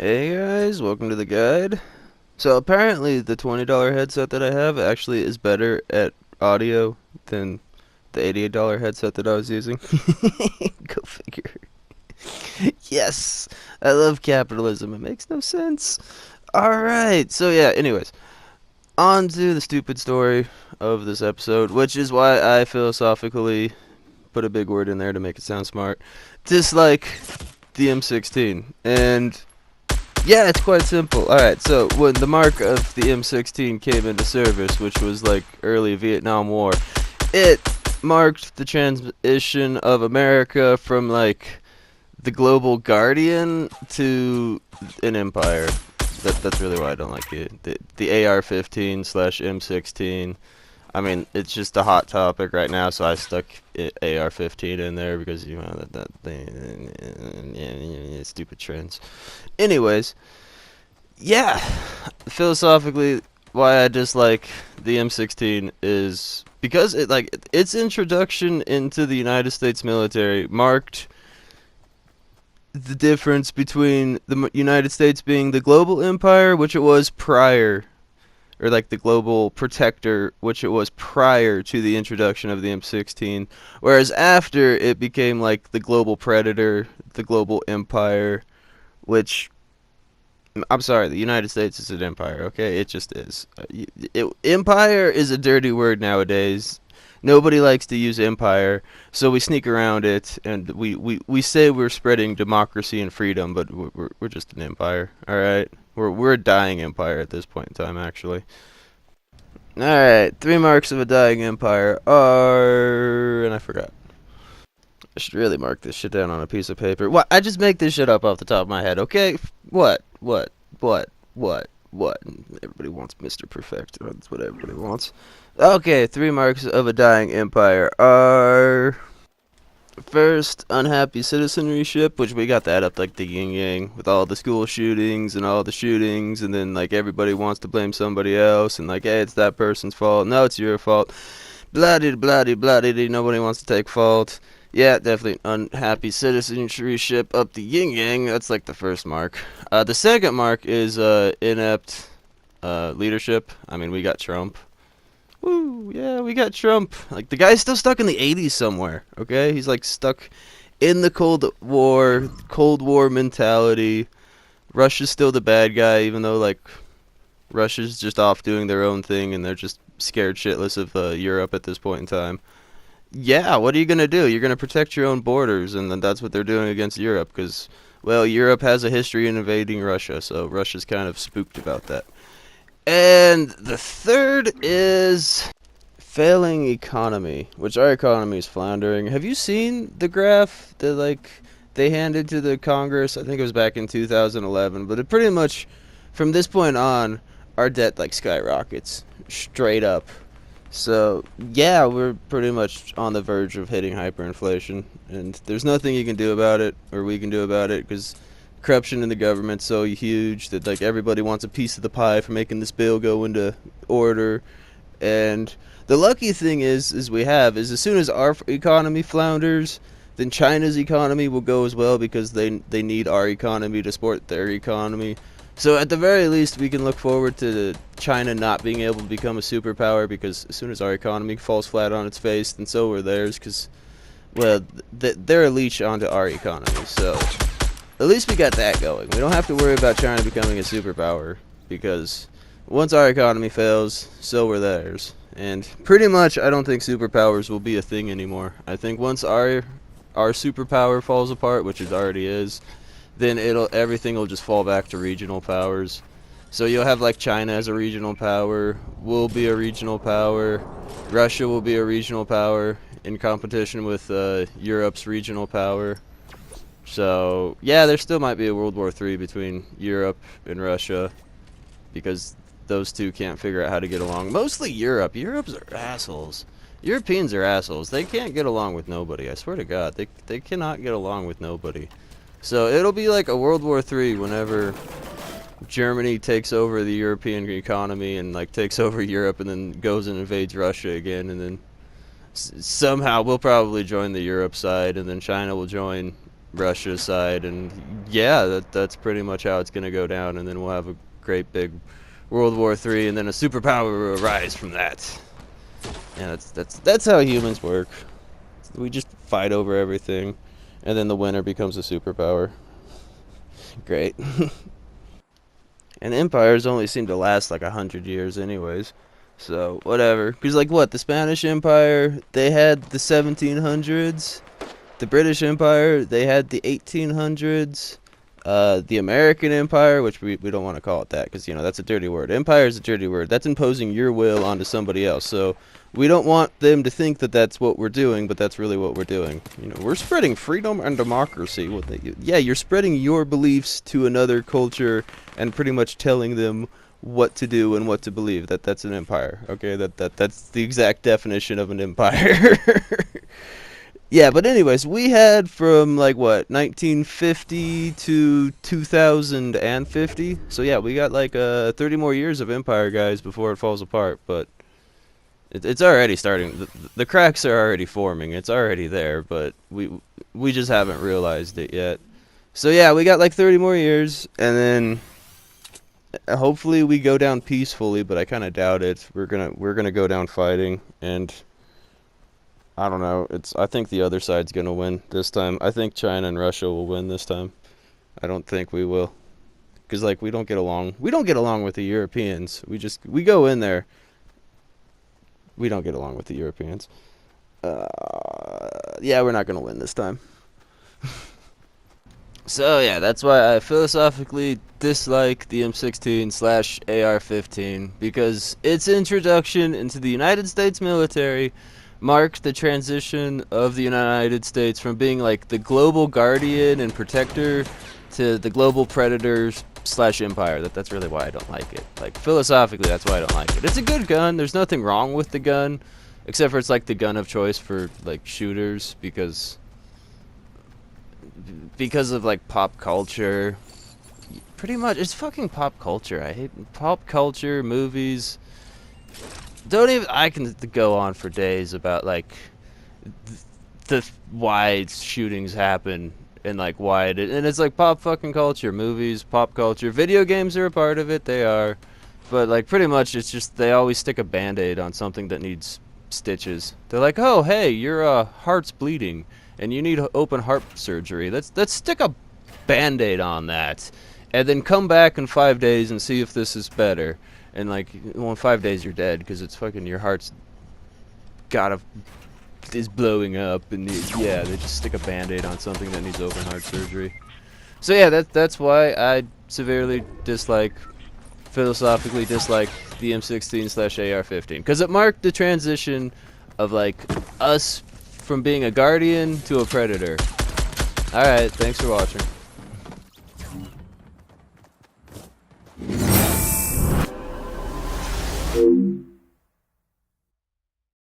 Hey guys, welcome to the guide. So apparently the $20 headset that I have actually is better at audio than the $88 headset that I was using. Go figure. Yes, I love capitalism. It makes no sense. Alright, so yeah, anyways, on to the stupid story of this episode, which is why I philosophically put a big word in there to make it sound smart. Dislike the M16. And yeah, it's quite simple. Alright, so when the mark of the M16 came into service, which was like early Vietnam War, it marked the transition of America from like the global guardian to an empire. That's really why I don't like it. The AR-15 slash M16. I mean, it's just a hot topic right now, so I stuck AR-15 in there because you know that thing, stupid trends. Anyways, yeah, philosophically, why I dislike the M16 is because its introduction into the United States military marked the difference between the United States being the global empire, which it was prior, or like the global protector, which it was prior to the introduction of the M16, whereas after it became like the global predator, the global empire, which I'm sorry, the United States is an empire, okay? It just is. Empire is a dirty word nowadays. Nobody likes to use empire, so we sneak around it, and we say we're spreading democracy and freedom, but we're just an empire, alright? We're a dying empire at this point in time, actually. Alright, 3 marks of a dying empire are... and I forgot. I should really mark this shit down on a piece of paper. What? I just make this shit up off the top of my head, okay? What? What? What? What? What? Everybody wants Mr. Perfect. That's what everybody wants. Okay, 3 marks of a dying empire are... First, unhappy citizenryship, which we got that up like the yin yang with all the school shootings and all the shootings, and then like everybody wants to blame somebody else, and like, hey, it's that person's fault. No, it's your fault. Bloody, bloody, bloody. Nobody wants to take fault. Yeah, definitely unhappy citizenship up the yin yang. That's like the first mark. The second mark is inept leadership. I mean, we got Trump. Woo, yeah, we got Trump. Like, the guy's still stuck in the 80s somewhere, okay? He's like stuck in the Cold War mentality. Russia's still the bad guy, even though, like, Russia's just off doing their own thing and they're just scared shitless of Europe at this point in time. Yeah, what are you going to do? You're going to protect your own borders, and then that's what they're doing against Europe, because, well, Europe has a history in invading Russia, so Russia's kind of spooked about that. And the third is failing economy, which our economy is floundering. Have you seen the graph that, like, they handed to the Congress? I think it was back in 2011, but it pretty much, from this point on, our debt, like, skyrockets straight up. So, yeah, we're pretty much on the verge of hitting hyperinflation, and there's nothing you can do about it, or we can do about it, because corruption in the government's so huge that, like, everybody wants a piece of the pie for making this bill go into order. And the lucky thing is as soon as our economy flounders, then China's economy will go as well, because they need our economy to support their economy. So at the very least, we can look forward to China not being able to become a superpower, because as soon as our economy falls flat on its face, then so will theirs, because, well, they're a leech onto our economy. So at least we got that going. We don't have to worry about China becoming a superpower, because once our economy fails, so will theirs. And pretty much, I don't think superpowers will be a thing anymore. I think once our superpower falls apart, which it already is, then everything will just fall back to regional powers. So you'll have like China as a regional power, we'll be a regional power, Russia will be a regional power in competition with Europe's regional power. So yeah, there still might be a World War III between Europe and Russia, because those two can't figure out how to get along. Mostly Europe. Europe's are assholes. Europeans are assholes. They can't get along with nobody. I swear to God, they cannot get along with nobody. So it'll be like a World War III whenever Germany takes over the European economy and like takes over Europe, and then goes and invades Russia again, and then somehow we'll probably join the Europe side, and then China will join Russia's side, and yeah, that's pretty much how it's gonna go down. And then we'll have a great big World War III, and then a superpower will arise from that. Yeah, that's how humans work. We just fight over everything, and then the winner becomes a superpower. Great. And empires only seem to last like 100 years, anyways. So whatever. Because like what, the Spanish Empire, they had the 1700s. The British Empire, they had the 1800s. The American Empire, which we don't want to call it that because, you know, that's a dirty word. Empire is a dirty word. That's imposing your will onto somebody else. So we don't want them to think that that's what we're doing, but that's really what we're doing. You know, we're spreading freedom and democracy. Yeah, you're spreading your beliefs to another culture and pretty much telling them what to do and what to believe. That's an empire. Okay, that's the exact definition of an empire. Yeah, but anyways, we had from like what, 1950 to 2050. So yeah, we got like 30 more years of empire, guys, before it falls apart. But it's already starting. The cracks are already forming. It's already there, but we just haven't realized it yet. So yeah, we got like 30 more years, and then hopefully we go down peacefully. But I kind of doubt it. We're gonna go down fighting, and I don't know. I think the other side's gonna win this time. I think China and Russia will win this time. I don't think we will, cause like we don't get along. We don't get along with the Europeans. We go in there. We don't get along with the Europeans. Yeah, we're not gonna win this time. So yeah, that's why I philosophically dislike the M16/AR-15 because its introduction into the United States military marked the transition of the United States from being like the global guardian and protector to the global predator/empire. That's really why I don't like it. Like philosophically, that's why I don't like it. It's a good gun. There's nothing wrong with the gun, except for it's like the gun of choice for like shooters because of like pop culture. Pretty much, it's fucking pop culture. I hate pop culture, movies. Don't even. I can go on for days about like why shootings happen and like why and it's like pop fucking culture, movies, pop culture, video games are a part of it. They are, but like pretty much it's just they always stick a band-aid on something that needs stitches. They're like, oh hey, your heart's bleeding and you need open heart surgery. Let's stick a band-aid on that, and then come back in 5 days and see if this is better. And like, well, in 5 days you're dead because it's fucking your heart's is blowing up, and yeah, they just stick a band-aid on something that needs open heart surgery. So yeah, that's why I severely philosophically dislike the M16/AR-15 because it marked the transition of like us from being a guardian to a predator. All right, thanks for watching.